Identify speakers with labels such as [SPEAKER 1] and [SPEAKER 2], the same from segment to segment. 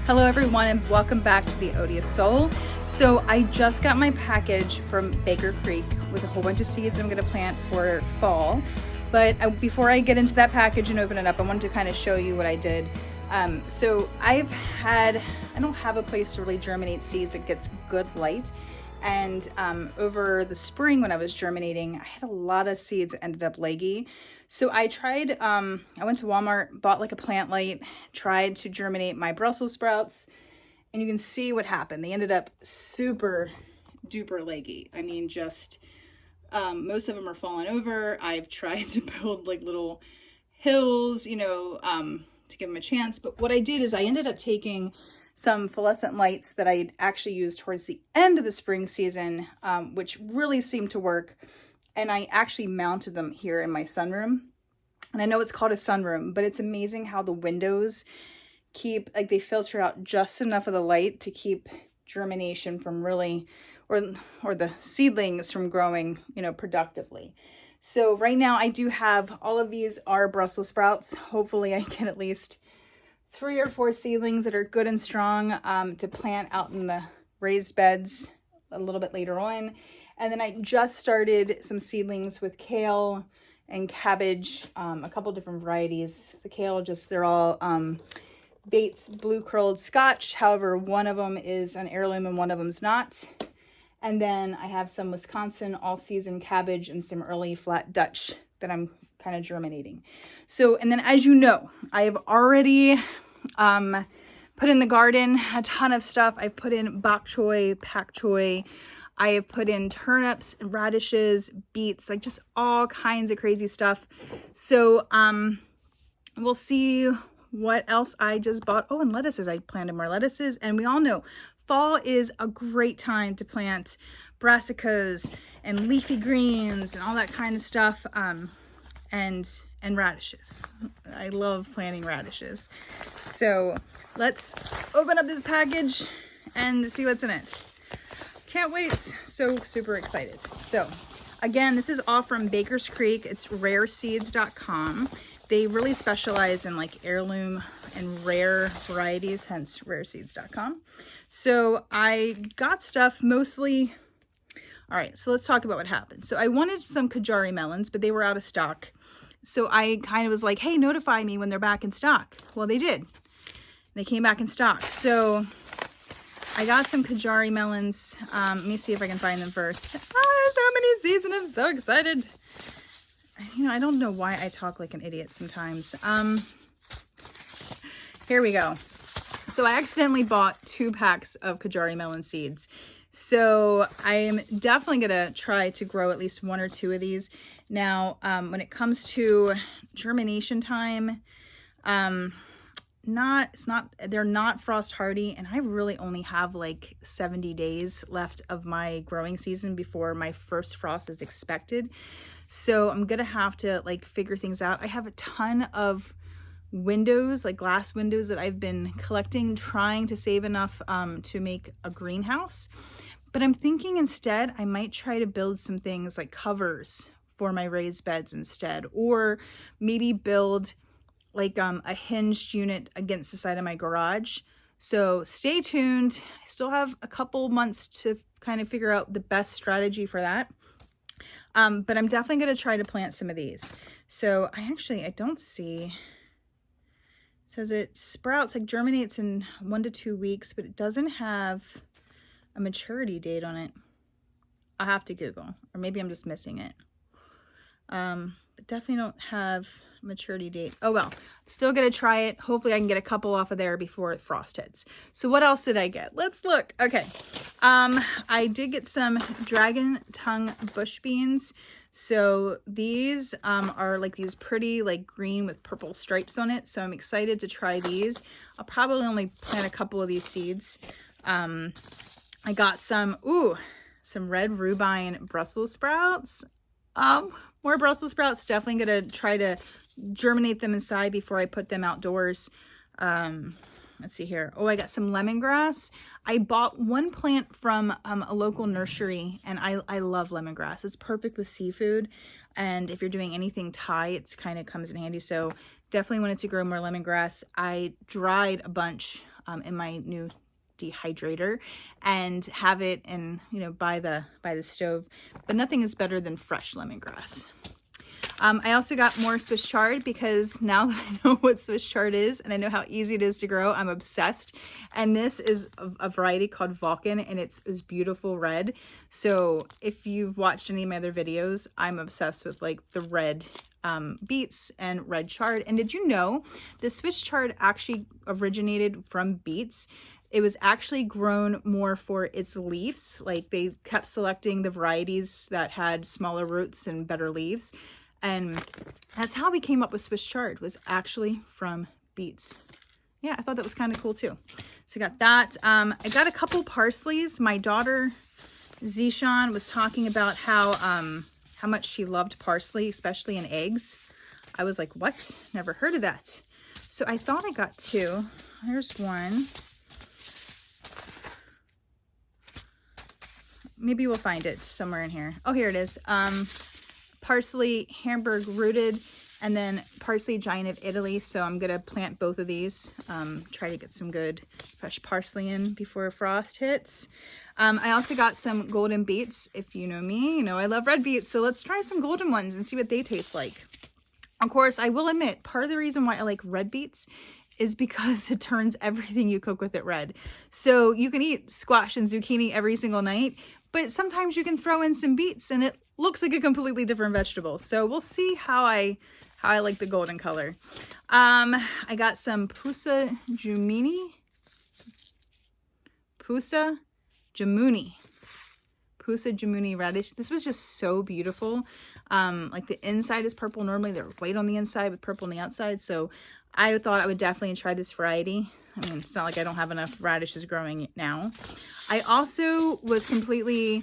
[SPEAKER 1] Hello everyone and welcome back to the Odious Soul. So I just got my package from Baker Creek with a whole bunch of seeds I'm going to plant for fall. But before I get into that package and open it up, I wanted to kind of show you what I did. So I don't have a place to really germinate seeds that gets good light. And over the spring when I was germinating, I had a lot of seeds that ended up leggy. So I tried, I went to Walmart, bought like a plant light, tried to germinate my Brussels sprouts, and you can see what happened. They ended up super duper leggy. I mean, just most of them are falling over. I've tried to build like little hills, to give them a chance. But what I did is I ended up taking some fluorescent lights that I actually used towards the end of the spring season, which really seemed to work. And I actually mounted them here in my sunroom. And I know it's called a sunroom, but it's amazing how the windows they filter out just enough of the light to keep germination from really, or the seedlings from growing, productively. So right now I do have, all of these are Brussels sprouts. Hopefully I get at least 3 or 4 seedlings that are good and strong to plant out in the raised beds a little bit later on. And then I just started some seedlings with kale and cabbage, a couple different varieties. The kale, they're all Beets blue curled Scotch. However, one of them is an heirloom and one of them's not. And then I have some Wisconsin all season cabbage and some early flat Dutch that I'm kind of germinating. So, and then as you know, I have already put in the garden a ton of stuff. I've put in bok choy, pak choy. I have put in turnips, radishes, beets, like just all kinds of crazy stuff. So we'll see what else I just bought. Oh, and lettuces. I planted more lettuces. And we all know fall is a great time to plant brassicas and leafy greens and all that kind of stuff. And radishes. I love planting radishes. So let's open up this package and see what's in it. Can't wait. So super excited. So again, this is all from Baker's Creek. It's rareseeds.com. They really specialize in like heirloom and rare varieties, hence rareseeds.com. So I got stuff mostly. All right, so let's talk about what happened. So I wanted some Kajari melons, but they were out of stock. So I kind of was like, hey, notify me when they're back in stock. Well, they did. They came back in stock. So I got some Kajari melons. Let me see if I can find them first. Oh, there's so many seeds and I'm so excited. I don't know why I talk like an idiot sometimes. Here we go. So I accidentally bought 2 packs of Kajari melon seeds. So I'm definitely going to try to grow at least 1 or 2 of these. Now, when it comes to germination time, they're not frost hardy, and I really only have like 70 days left of my growing season before my first frost is expected. So I'm gonna have to like figure things out. I have a ton of windows, like glass windows, that I've been collecting, trying to save enough to make a greenhouse. But I'm thinking instead I might try to build some things like covers for my raised beds instead, or maybe build like a hinged unit against the side of my garage. So stay tuned. I still have a couple months to kind of figure out the best strategy for that. But I'm definitely going to try to plant some of these. So I don't see, it says it sprouts, like germinates in 1 to 2 weeks, but it doesn't have a maturity date on it. I'll have to Google, or maybe I'm just missing it. But definitely don't have a maturity date. Oh well, still gonna try it. Hopefully I can get a couple off of there before frost hits. So what else did I get? Let's look. Okay. I did get some dragon tongue bush beans. So these are like these pretty like green with purple stripes on it. So I'm excited to try these. I'll probably only plant a couple of these seeds. I got some red rhubarb Brussels sprouts. More Brussels sprouts. Definitely gonna try to germinate them inside before I put them outdoors. Let's see here. Oh, I got some lemongrass. I bought 1 plant from a local nursery, and I love lemongrass. It's perfect with seafood, and if you're doing anything Thai, it's kind of comes in handy. So definitely wanted to grow more lemongrass. I dried a bunch in my new dehydrator and have it in, you know, by the stove. But nothing is better than fresh lemongrass. I also got more Swiss chard because now that I know what Swiss chard is and I know how easy it is to grow, I'm obsessed. And this is a variety called Vulcan, and it's beautiful red. So if you've watched any of my other videos, I'm obsessed with like the red beets and red chard. And did you know the Swiss chard actually originated from beets? It was actually grown more for its leaves. Like they kept selecting the varieties that had smaller roots and better leaves. And that's how we came up with Swiss chard, was actually from beets. Yeah, I thought that was kind of cool too. So I got that. I got a couple parsleys. My daughter Zishan was talking about how much she loved parsley, especially in eggs. I was like, what? Never heard of that. So I thought I got two. Here's one. Maybe we'll find it somewhere in here. Oh, here it is. Parsley Hamburg rooted, and then parsley giant of Italy. So I'm gonna plant both of these, try to get some good fresh parsley in before frost hits. I also got some golden beets. If you know me, you know I love red beets, so let's try some golden ones and see what they taste like. Of course, I will admit, part of the reason why I like red beets is because it turns everything you cook with it red. So you can eat squash and zucchini every single night, but sometimes you can throw in some beets and it looks like a completely different vegetable. So we'll see how I like the golden color. I got some Pusa Jamuni radish. This was just so beautiful. Like the inside is purple. Normally they're white on the inside with purple on the outside. So I thought I would definitely try this variety. I mean, it's not like I don't have enough radishes growing now. I also was completely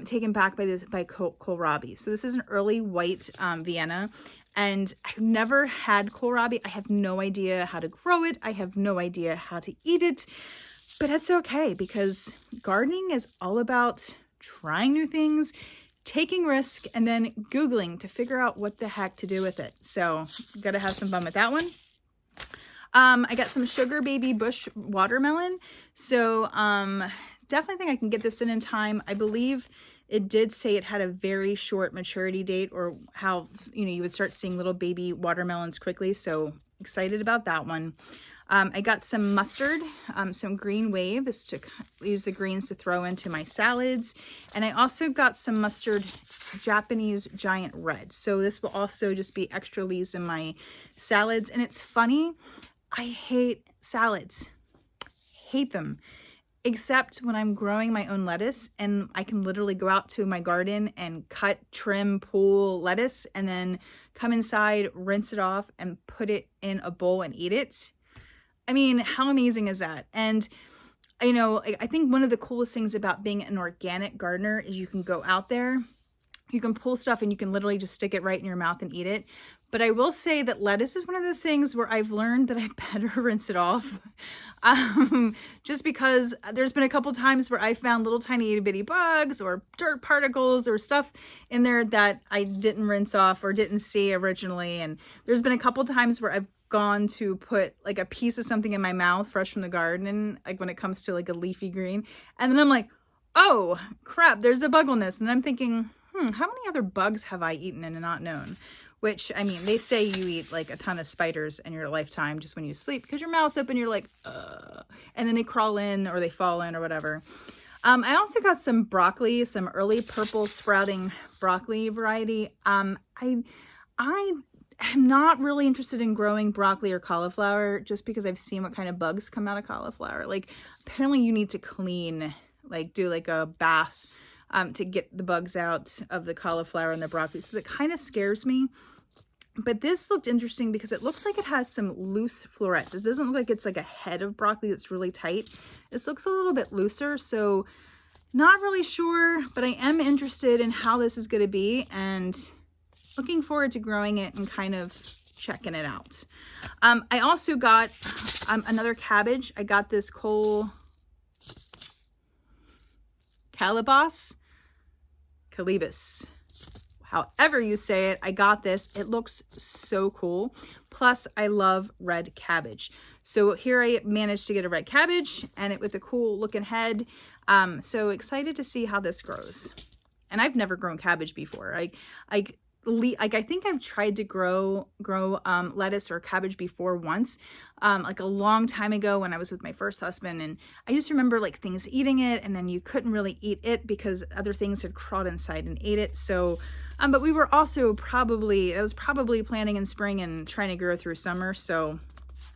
[SPEAKER 1] taken back by kohlrabi. So this is an early white Vienna, and I've never had kohlrabi. I have no idea how to grow it. I have no idea how to eat it, but that's okay because gardening is all about trying new things, taking risk, and then Googling to figure out what the heck to do with it. So gotta have some fun with that one. I got some Sugar Baby Bush watermelon. So definitely think I can get this in time. I believe it did say it had a very short maturity date, or how, you know, you would start seeing little baby watermelons quickly. So excited about that one. I got some mustard, some green wave. This to use the greens to throw into my salads. And I also got some mustard Japanese giant red. So this will also just be extra leaves in my salads. And it's funny, I hate salads, hate them, except when I'm growing my own lettuce and I can literally go out to my garden and cut, trim, pull lettuce and then come inside, rinse it off and put it in a bowl and eat it. I mean, how amazing is that? And, you know, I think one of the coolest things about being an organic gardener is you can go out there, you can pull stuff and you can literally just stick it right in your mouth and eat it. But I will say that lettuce is one of those things where I've learned that I better rinse it off. Just because there's been a couple times where I found little tiny itty bitty bugs or dirt particles or stuff in there that I didn't rinse off or didn't see originally. And there's been a couple times where I've gone to put like a piece of something in my mouth fresh from the garden, like when it comes to like a leafy green. And then I'm like, oh crap, there's a bug on this. And I'm thinking, how many other bugs have I eaten and not known? Which, I mean, they say you eat like a ton of spiders in your lifetime just when you sleep because your mouth's open, you're like, and then they crawl in or they fall in or whatever. I also got some broccoli, some early purple sprouting broccoli variety. I am not really interested in growing broccoli or cauliflower just because I've seen what kind of bugs come out of cauliflower. Like, apparently you need to clean, like do like a bath to get the bugs out of the cauliflower and the broccoli. So that kind of scares me. But this looked interesting because it looks like it has some loose florets. It doesn't look like it's like a head of broccoli that's really tight. This looks a little bit looser, so not really sure, but I am interested in how this is going to be and looking forward to growing it and kind of checking it out. I also got another cabbage. I got this calibos. however you say it, I got this. It looks so cool. Plus, I love red cabbage. So here I managed to get a red cabbage and it with a cool looking head. So excited to see how this grows. And I've never grown cabbage before. I think I've tried to grow lettuce or cabbage before once, like a long time ago when I was with my first husband, and I just remember like things eating it, and then you couldn't really eat it because other things had crawled inside and ate it. So, but we were also I was probably planting in spring and trying to grow through summer, so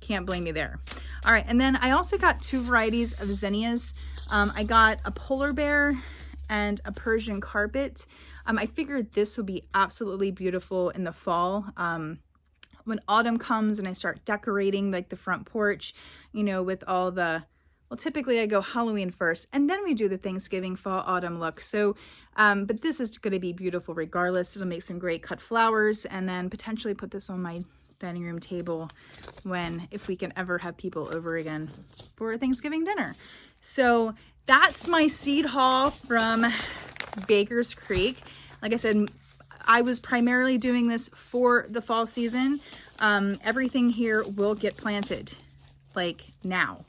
[SPEAKER 1] can't blame me there. All right, and then I also got 2 varieties of zinnias. I got a polar bear and a Persian carpet. I figured this would be absolutely beautiful in the fall. When autumn comes and I start decorating like the front porch, you know, with all the, well, typically I go Halloween first and then we do the Thanksgiving, fall, autumn look. So, but this is going to be beautiful regardless. It'll make some great cut flowers and then potentially put this on my dining room table if we can ever have people over again for Thanksgiving dinner. So that's my seed haul from Baker's Creek. Like I said, I was primarily doing this for the fall season. Everything here will get planted like now.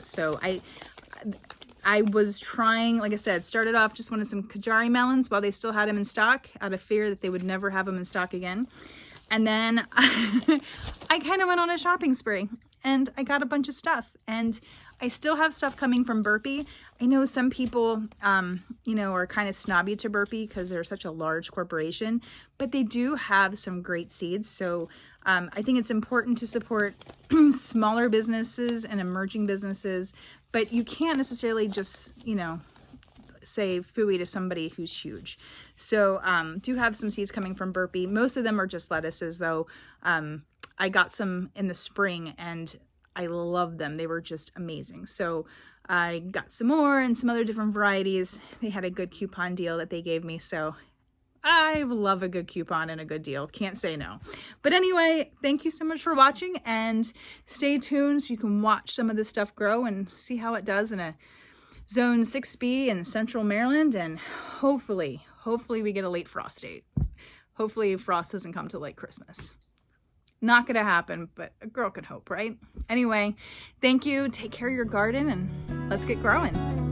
[SPEAKER 1] So I was trying, like I said, started off just wanted some Kajari melons while they still had them in stock out of fear that they would never have them in stock again. And then I kind of went on a shopping spree and I got a bunch of stuff, and I still have stuff coming from Burpee. I know some people, you know, are kind of snobby to Burpee because they're such a large corporation, but they do have some great seeds. So I think it's important to support smaller businesses and emerging businesses, but you can't necessarily just, you know, say phooey to somebody who's huge. So do have some seeds coming from Burpee. Most of them are just lettuces though. I got some in the spring and I love them. They were just amazing. So I got some more and some other different varieties. They had a good coupon deal that they gave me. So I love a good coupon and a good deal. Can't say no. But anyway, thank you so much for watching and stay tuned so you can watch some of this stuff grow and see how it does in a Zone 6B in Central Maryland. And hopefully we get a late frost date. Hopefully frost doesn't come till like Christmas. Not gonna happen, but a girl can hope, right? Anyway, thank you. Take care of your garden and let's get growing.